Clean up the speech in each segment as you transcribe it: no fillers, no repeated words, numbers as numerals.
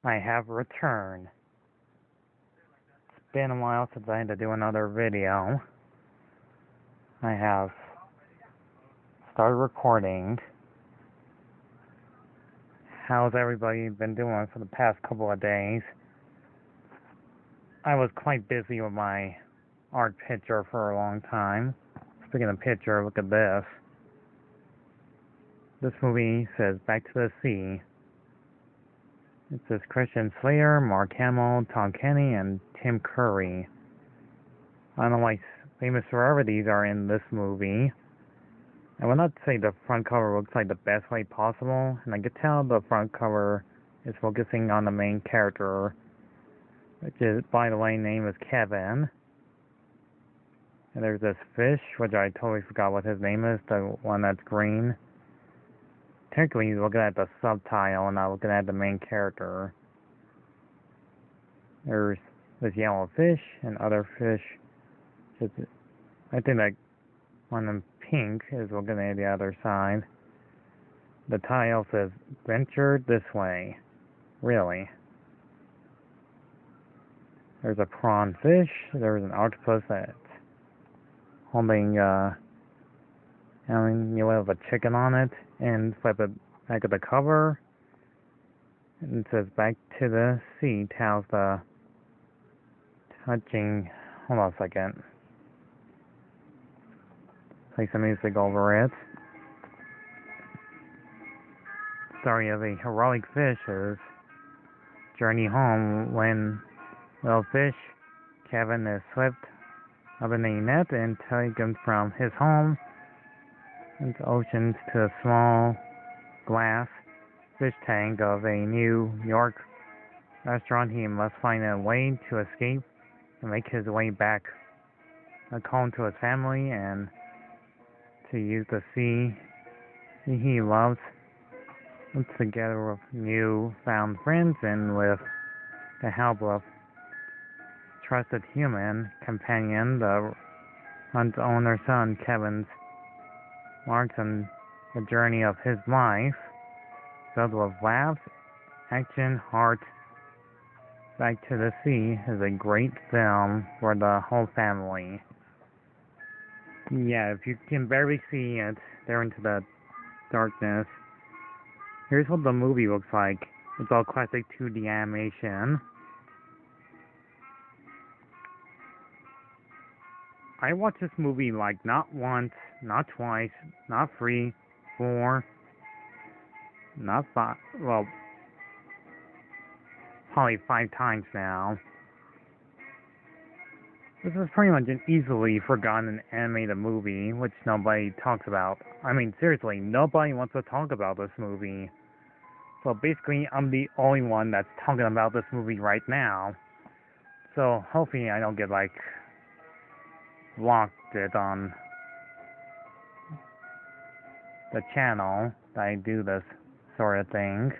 I have returned. It's been a while since I had to do another video. I have started recording. How's everybody been doing for the past couple of days? I was quite busy with my art picture for a long time. Speaking of picture, look at this. This movie says Back to the Sea. It says Christian Slater, Mark Hamill, Tom Kenny, and Tim Curry. I don't know why famous celebrities are in this movie. I will not say the front cover looks like the best way possible, and I can tell the front cover is focusing on the main character, which is, by the way, name is Kevin. And there's this fish, which I totally forgot what his name is, the one that's green. Technically, he's looking at the subtitle and not looking at the main character. There's this yellow fish and other fish. I think that one in pink is looking at the other side. The title says, Venture This Way. Really? There's a prawn fish. There's an octopus that's holding a chicken on it, and flip it back at the cover, and it says Back to the Sea tells the touching. Hold on a second. Play some music over it. Story of a heroic fish's journey home when little fish Kevin is swept up in a net and taken from his home into oceans to a small glass fish tank of a New York restaurant. He must find a way to escape and make his way back home to his family and to use the sea he loves together with new-found friends and with the help of trusted human companion, the hunt's owner son. Kevin's marks on the journey of his life, filled with laughs, action, heart. Back to the Sea is a great film for the whole family. Yeah, if you can barely see it there into the darkness, here's what the movie looks like. It's all classic 2D animation. I watched this movie like not once, not twice, not 3, 4, not 5, well, probably 5 times now. This is pretty much an easily forgotten animated movie, which nobody talks about. I mean, seriously, nobody wants to talk about this movie. So basically, I'm the only one that's talking about this movie right now. So hopefully I don't get, like, blocked it on the channel that I do this sort of thing.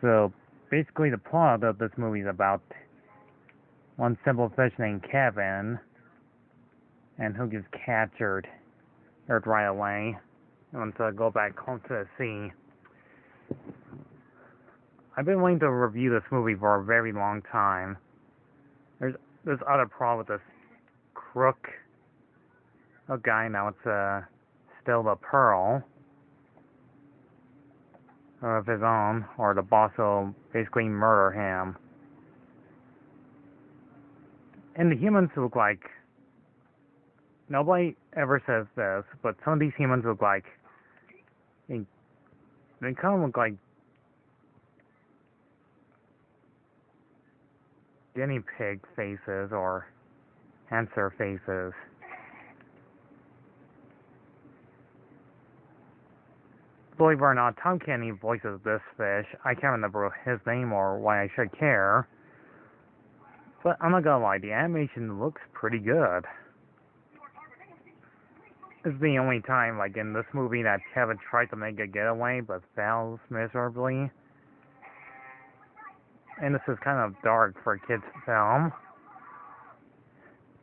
So basically the plot of this movie is about one simple fish named Kevin, and who gets captured right away and wants to go back home to the sea. I've been wanting to review this movie for a very long time. There's this other problem with this crook guy. Now it's still the Pearl of his own, or the boss will basically murder him. And the humans look like, nobody ever says this, but some of these humans look like, they kind of look like guinea pig faces or hamster faces. Believe it or not, Tom Kenny voices this fish. I can't remember his name or why I should care. But I'm not gonna lie, the animation looks pretty good. This is the only time, like in this movie, that Kevin tried to make a getaway but fails miserably. And this is kind of dark for a kid's film.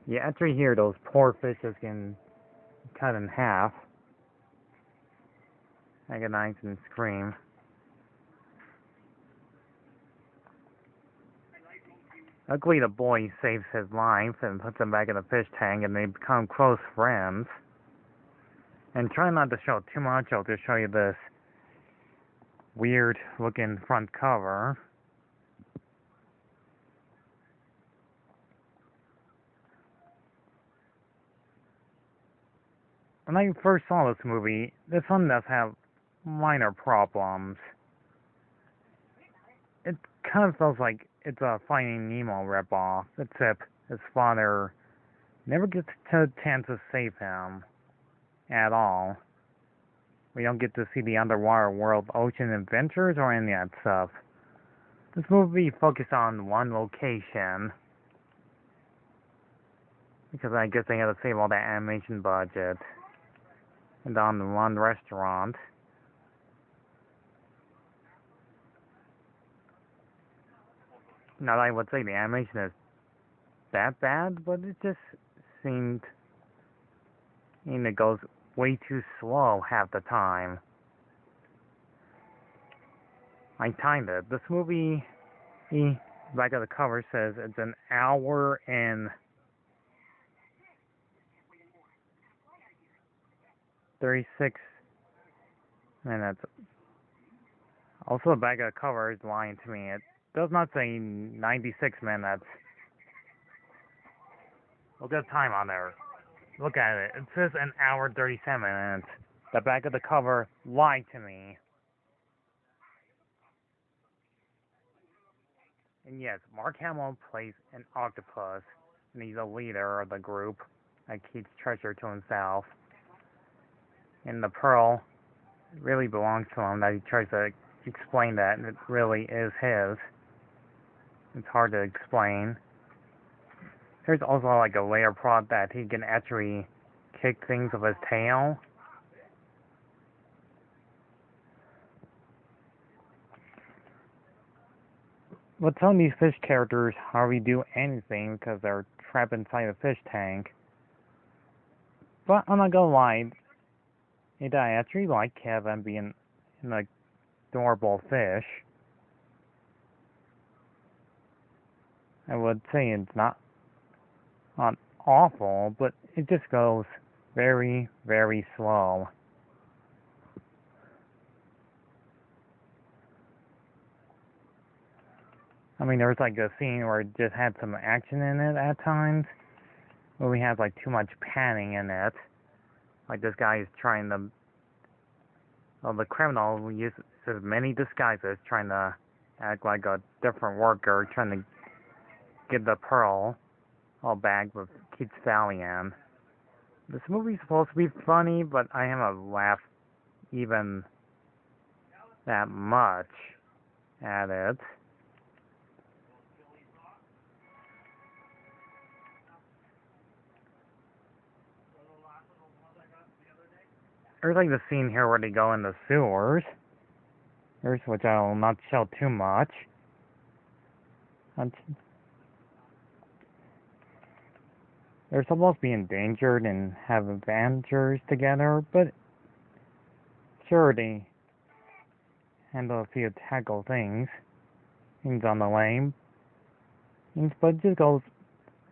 You actually hear those poor fishes getting cut in half. Agonize and scream. Luckily, the boy saves his life and puts him back in the fish tank, and they become close friends. And try not to show too much. I'll just show you this weird-looking front cover. When I first saw this movie, this one does have minor problems. It kind of feels like it's a Finding Nemo ripoff, except his father never gets a chance to save him at all. We don't get to see the underwater world, ocean adventures, or any of that stuff. This movie focused on one location, because I guess they had to save all that animation budget, and on one restaurant. Not that I would say the animation is that bad, but it just seemed, it goes way too slow half the time. I timed it. This movie, back of the cover says it's an hour and 36 minutes. Also, the back of the cover is lying to me. It does not say 96 minutes. Look at the time on there. Look at it. It says an hour and 37 minutes. The back of the cover lied to me. And yes, Mark Hamill plays an octopus, and he's a leader of the group that keeps treasure to himself. And the pearl really belongs to him, that he tries to explain that, and it really is his. It's hard to explain. There's also like a layer prop that he can actually kick things with his tail. But some of these fish characters hardly do anything because they're trapped inside a fish tank. But I'm not gonna lie, I actually like Kevin being an adorable fish. I would say it's not awful, but it just goes very, very slow. I mean, there was like a scene where it just had some action in it at times, where we had like too much panning in it. Like this guy is trying to, well, the criminal uses many disguises, trying to act like a different worker, trying to get the pearl all bagged with Keith Stallion. This movie's supposed to be funny, but I haven't laughed even that much at it. There's like the scene here where they go in the sewers. Which I'll not show too much. They're supposed to be endangered and have adventures together, but sure, they handle a few tackle things on the way. But it just goes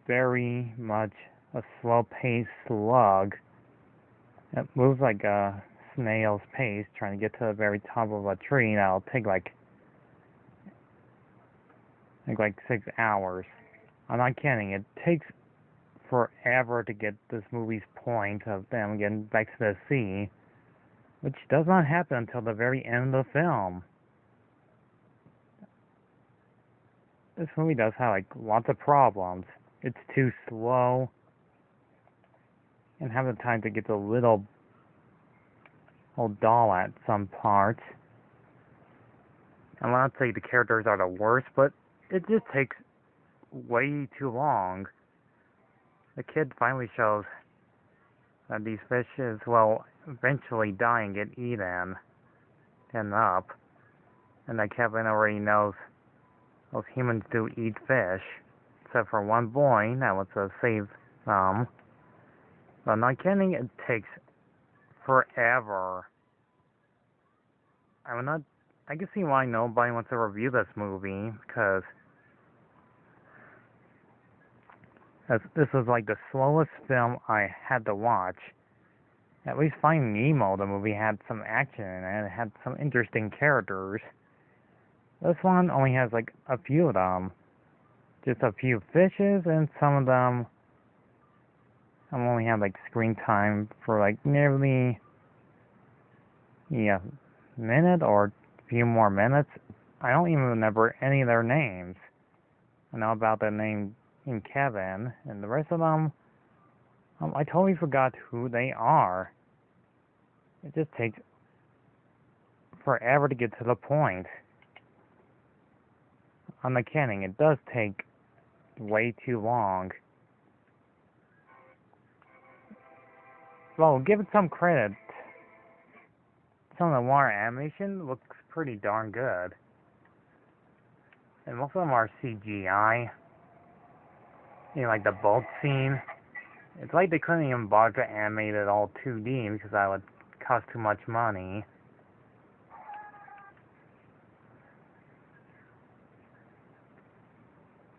very much a slow-paced slug. It moves like a snail's pace, trying to get to the very top of a tree. That'll take like 6 hours. I'm not kidding. It takes forever to get this movie's point of them getting back to the sea, which does not happen until the very end of the film. This movie does have like lots of problems. It's too slow, and have the time to get the little old doll at some parts. I'm not saying the characters are the worst, but it just takes way too long. The kid finally shows that these fishes will eventually die and get eaten and up, and that Kevin already knows those humans do eat fish, except for one boy that wants to save them. But I'm not kidding, it takes forever. I can see why nobody wants to review this movie, because This was like the slowest film I had to watch. At least Finding Nemo, the movie, had some action in it. It had some interesting characters. This one only has like a few of them. Just a few fishes, and some of them only have like screen time for like nearly a minute or a few more minutes. I don't even remember any of their names. I know about the name in Kevin, and the rest of them, I totally forgot who they are. It just takes forever to get to the point. I'm not kidding, it does take way too long. Well, give it some credit. Some of the water animation looks pretty darn good. And most of them are CGI. You know, like the boat scene. It's like they couldn't even bother to animate it all 2D because that would cost too much money.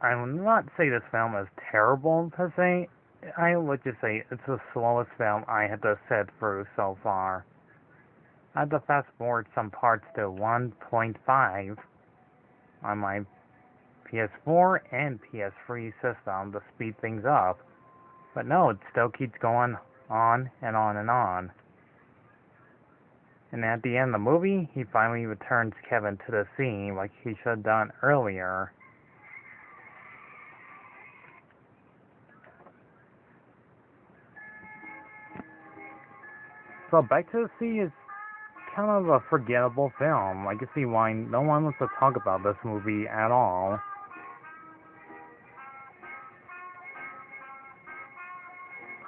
I would not say this film is terrible per se. I would just say it's the slowest film I had to sit through so far. I had to fast forward some parts to 1.5 on my PS4 and PS3 system to speed things up. But no, it still keeps going on and on and on. And at the end of the movie, he finally returns Kevin to the sea like he should have done earlier. So Back to the Sea is kind of a forgettable film. I can see why no one wants to talk about this movie at all.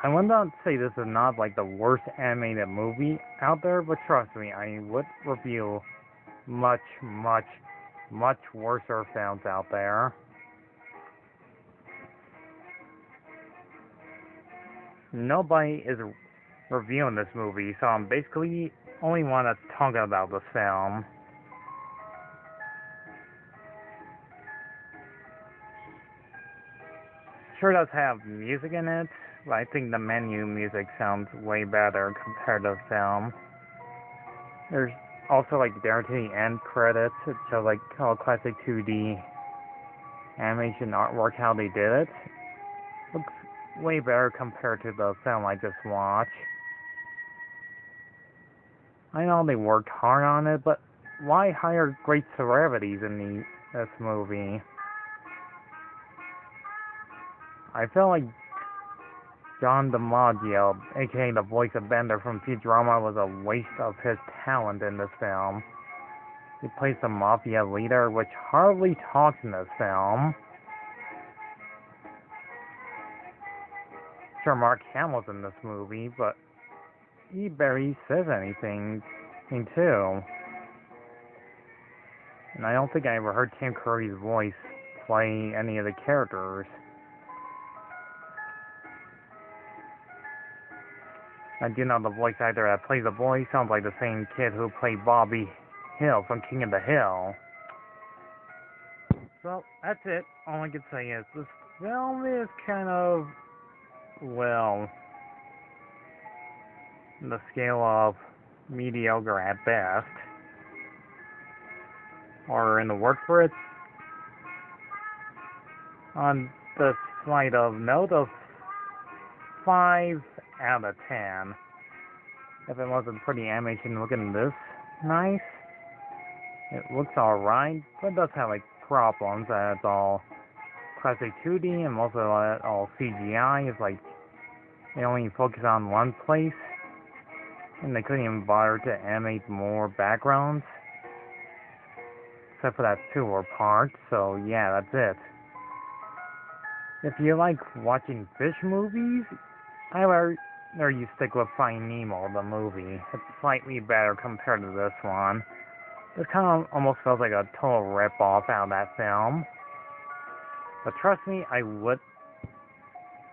I would not say this is not like the worst animated movie out there, but trust me, I would review much, much, much worse films out there. Nobody is reviewing this movie, so I'm basically only want to talk about this film. Sure does have music in it, but I think the menu music sounds way better compared to the film. There's also like there to the end credits. It shows like all classic 2D animation artwork, how they did it. Looks way better compared to the film I just watched. I know they worked hard on it, but why hire great celebrities in this movie? I feel like John DiMaggio, aka the voice of Bender from Futurama, was a waste of his talent in this film. He plays the mafia leader, which hardly talks in this film. Sure, Mark Hamill's in this movie, but he barely says anything too. And I don't think I ever heard Tim Curry's voice play any of the characters. I do know the voice actor that plays the boy sounds like the same kid who played Bobby Hill from King of the Hill. So, that's it. All I can say is this film is kind of, well, the scale of mediocre at best. Or in the word for it, on the slight of note of 5 out of 10. If it wasn't pretty animation looking this nice, it looks alright, but it does have like problems that it's all classic 2D and most of it all CGI. It's like they only focus on one place and they couldn't even bother to animate more backgrounds except for that sewer part. So yeah, that's it. If you like watching fish movies, I would rather you stick with Finding Nemo, the movie. It's slightly better compared to this one. This kind of almost feels like a total rip-off out of that film. But trust me, I would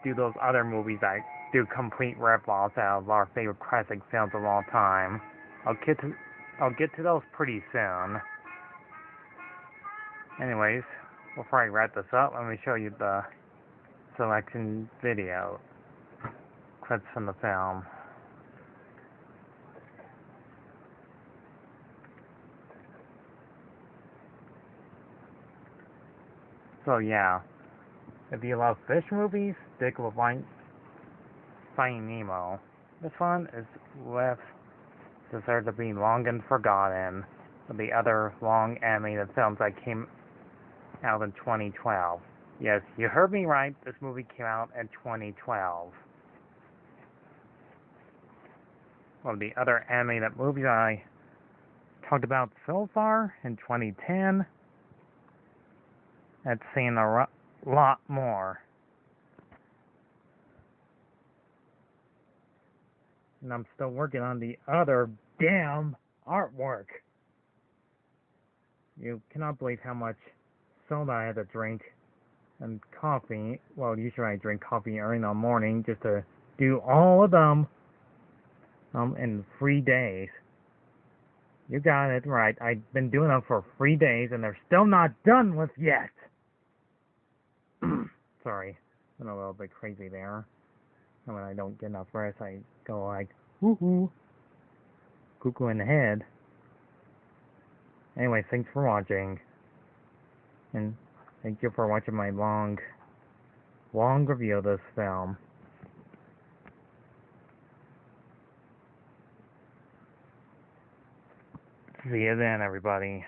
do those other movies that do complete rip-offs out of our favorite classic films of all time. I'll get to those pretty soon. Anyways, before I wrap this up, let me show you the selection video clips from the film. So yeah, if you love fish movies, stick with Finding Nemo. This one is deserves to be long and forgotten with the other long animated films that came out in 2012. Yes, you heard me right, this movie came out in 2012. One of the other animated movies I talked about so far in 2010, I've seen a lot more. And I'm still working on the other damn artwork. You cannot believe how much soda I had to drink and coffee. Well, usually I drink coffee early in the morning just to do all of them in 3 days. You got it right. I've been doing them for 3 days and they're still not done with yet. Sorry, I'm a little bit crazy there. And when I don't get enough rest, I go like, woohoo, cuckoo in the head. Anyway, thanks for watching. And thank you for watching my long review of this film. See you then, everybody.